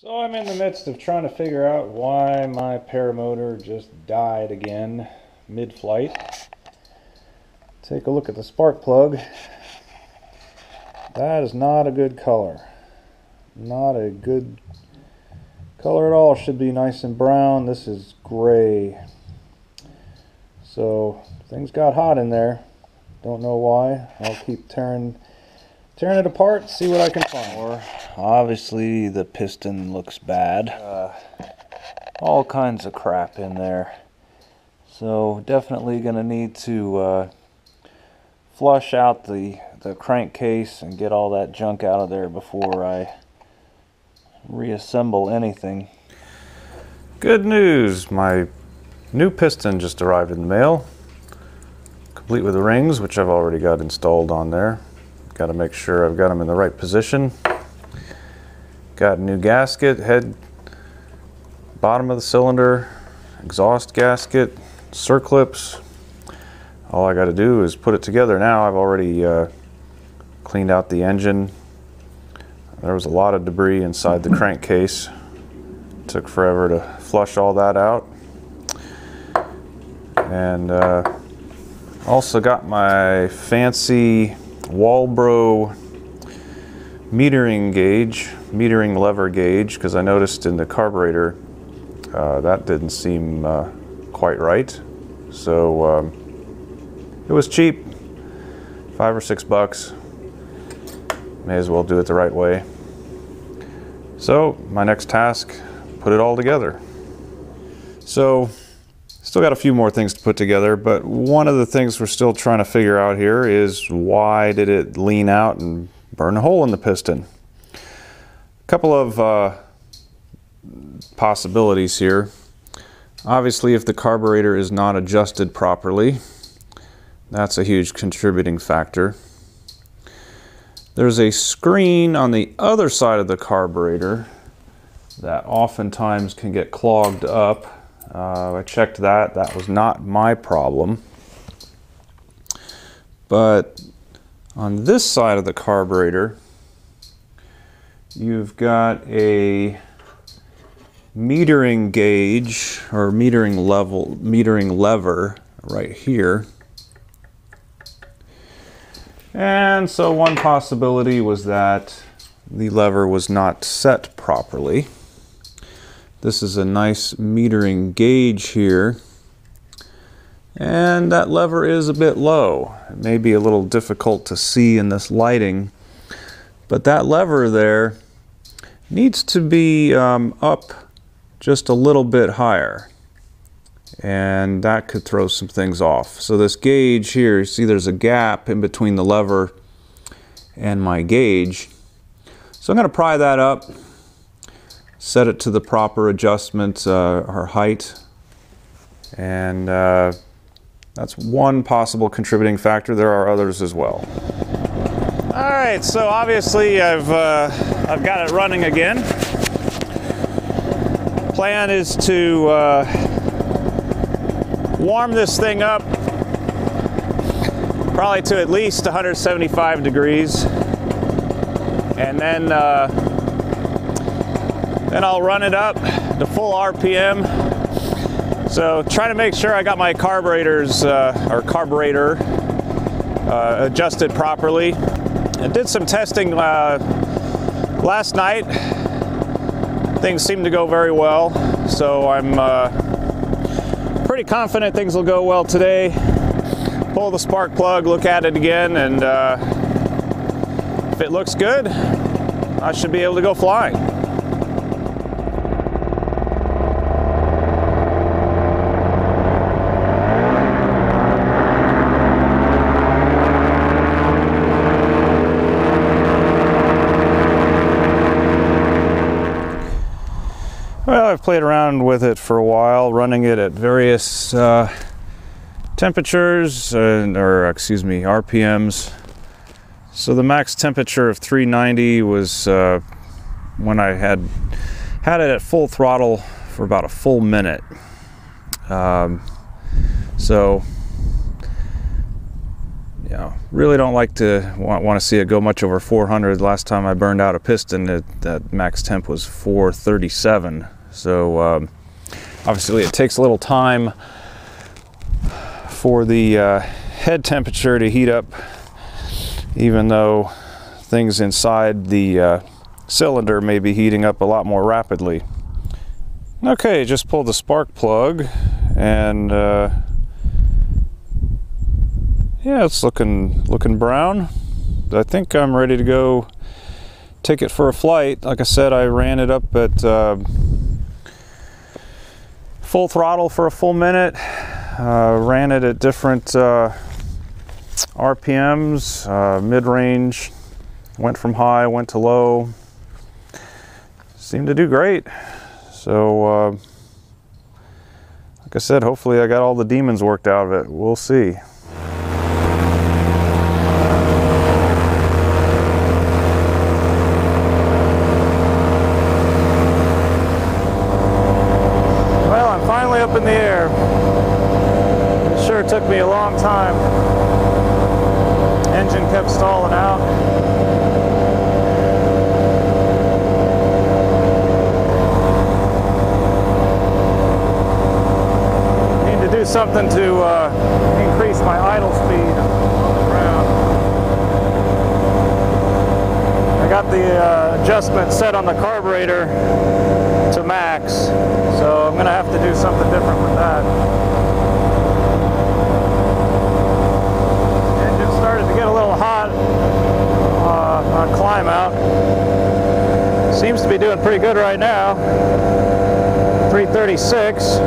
So I'm in the midst of trying to figure out why my paramotor just died again mid-flight. Take a look at the spark plug. That is not a good color. Not a good color at all. It should be nice and brown. This is gray. So things got hot in there. Don't know why. I'll keep tearing it apart, see what I can find. Obviously the piston looks bad. All kinds of crap in there. So definitely gonna need to flush out the crankcase and get all that junk out of there before I reassemble anything. Good news, my new piston just arrived in the mail, complete with the rings, which I've already got installed on there. Got to make sure I've got them in the right position. Got a new gasket, head, bottom of the cylinder, exhaust gasket, circlips. All I got to do is put it together now. I've already cleaned out the engine. There was a lot of debris inside the crankcase. Took forever to flush all that out. And also got my fancy Walbro metering lever gauge, because I noticed in the carburetor that didn't seem quite right. So it was cheap, $5 or $6. May as well do it the right way. So my next task, put it all together. So still got a few more things to put together, but one of the things we're still trying to figure out here is why did it lean out and burn a hole in the piston? A couple of possibilities here. Obviously, if the carburetor is not adjusted properly, that's a huge contributing factor. There's a screen on the other side of the carburetor that oftentimes can get clogged up. I checked that. That was not my problem. But on this side of the carburetor, you've got a metering gauge or metering lever right here. And so one possibility was that the lever was not set properly. This is a nice metering gauge here, and that lever is a bit low. It may be a little difficult to see in this lighting, but that lever there needs to be up just a little bit higher, and that could throw some things off. So this gauge here, you see there's a gap in between the lever and my gauge. So I'm going to pry that up, set it to the proper adjustment or height, and that's one possible contributing factor. There are others as well. All right, so obviously I've got it running again. Plan is to warm this thing up probably to at least 175 degrees, and then I'll run it up to full RPM. So trying to make sure I got my carburetor adjusted properly. I did some testing last night. Things seem to go very well, so I'm pretty confident things will go well today. Pull the spark plug, look at it again, and if it looks good, I should be able to go flying. Well, I've played around with it for a while, running it at various temperatures, RPMs. So the max temperature of 390 was when I had it at full throttle for about a full minute. you know, really don't like to want to see it go much over 400. Last time I burned out a piston, that max temp was 437. So obviously it takes a little time for the head temperature to heat up, even though things inside the cylinder may be heating up a lot more rapidly. Okay, just pulled the spark plug, and yeah, it's looking brown. I think I'm ready to go take it for a flight. Like I said, I ran it up at full throttle for a full minute. Ran it at different RPMs, mid-range, went from high, went to low. Seemed to do great. So, like I said, hopefully I got all the demons worked out of it. We'll see. Well, I'm finally up in the air. It sure took me a long time. Engine kept stalling out. Do something to increase my idle speed on the ground. I got the adjustment set on the carburetor to max, so I'm going to have to do something different with that. Engine started to get a little hot on climb out. Seems to be doing pretty good right now. 336.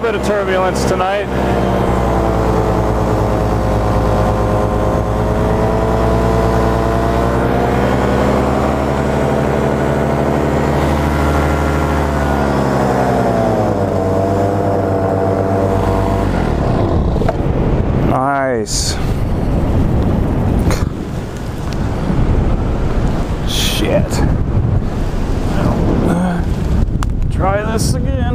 Bit of turbulence tonight. Nice. Shit. Try this again.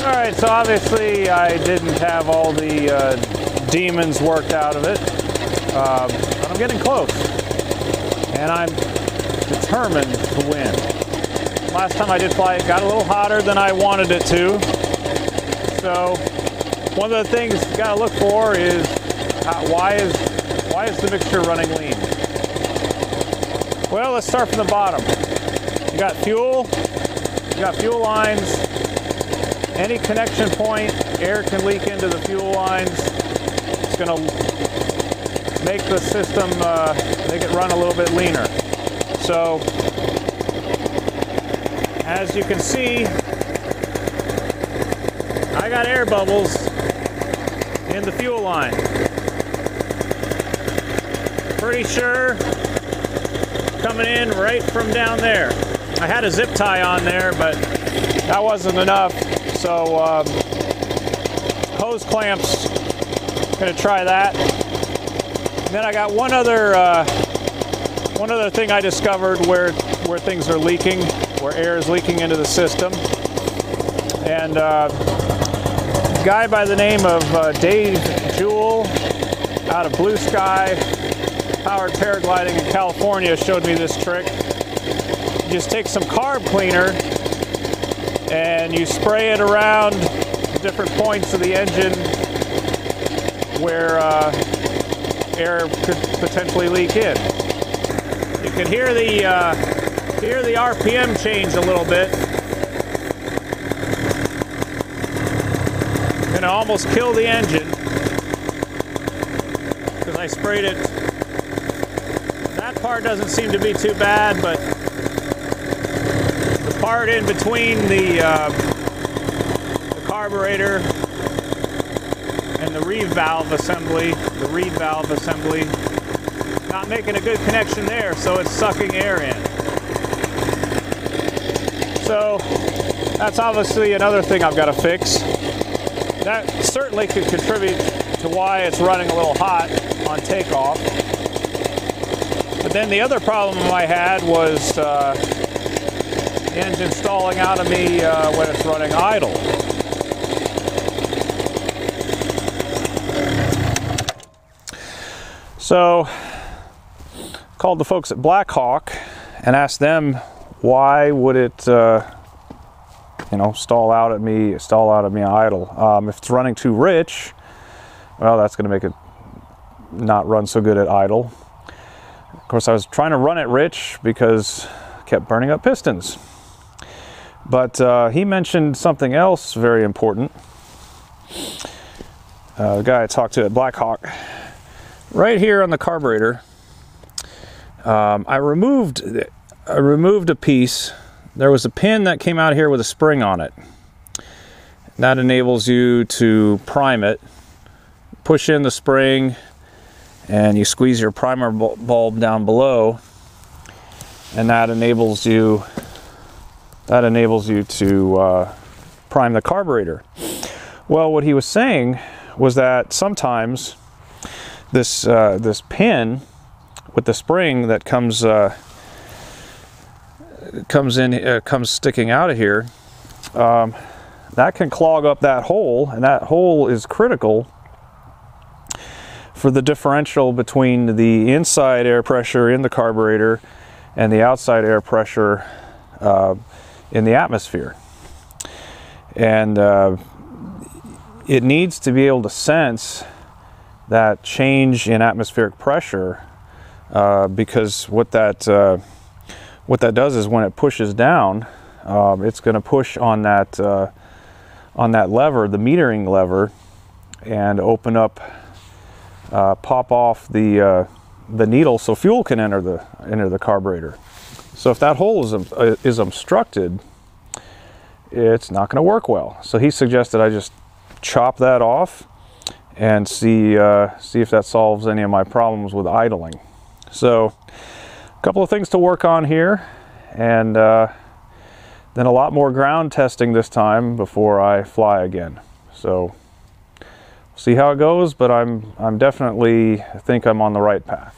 Alright, so obviously I didn't have all the demons worked out of it, but I'm getting close, and I'm determined to win. Last time I did fly, it got a little hotter than I wanted it to, so one of the things you got to look for is why is the mixture running lean? Well, let's start from the bottom. You got fuel lines. Any connection point, air can leak into the fuel lines. It's going to make the system, make it run a little bit leaner. So, as you can see, I got air bubbles in the fuel line. Pretty sure coming in right from down there. I had a zip tie on there, but that wasn't enough. So hose clamps, gonna try that. And then I got one other thing I discovered where things are leaking, where air is leaking into the system. And A guy by the name of Dave Jewell out of Blue Sky Powered Paragliding in California showed me this trick. You just take some carb cleaner and you spray it around different points of the engine where air could potentially leak in. You can hear the RPM change a little bit. Gonna almost kill the engine because I sprayed it. That part doesn't seem to be too bad, but the part in between the carburetor and the reed valve assembly, not making a good connection there, so it's sucking air in. So that's obviously another thing I've got to fix. That certainly could contribute to why it's running a little hot on takeoff. But then the other problem I had was the engine stalling out of me when it's running idle. So called the folks at Blackhawk and asked them why would it stall out at me idle. If it's running too rich, well, that's going to make it not run so good at idle. Of course, I was trying to run it rich because I kept burning up pistons. But he mentioned something else very important. The guy I talked to at Blackhawk, right here on the carburetor, I removed a piece. There was a pin that came out here with a spring on it. That enables you to prime it. Push in the spring and you squeeze your primer bulb down below, and that enables you to prime the carburetor. Well, what he was saying was that sometimes this pin with the spring that comes sticking out of here, that can clog up that hole, and that hole is critical for the differential between the inside air pressure in the carburetor and the outside air pressure in the atmosphere. And it needs to be able to sense that change in atmospheric pressure, because what that does is when it pushes down, it's going to push on that lever, the metering lever, and open up, pop off the needle so fuel can enter the carburetor. So if that hole is obstructed, it's not going to work well. So he suggested I just chop that off and see if that solves any of my problems with idling. So a couple of things to work on here, and then a lot more ground testing this time before I fly again. So see how it goes, but I'm definitely think I'm on the right path.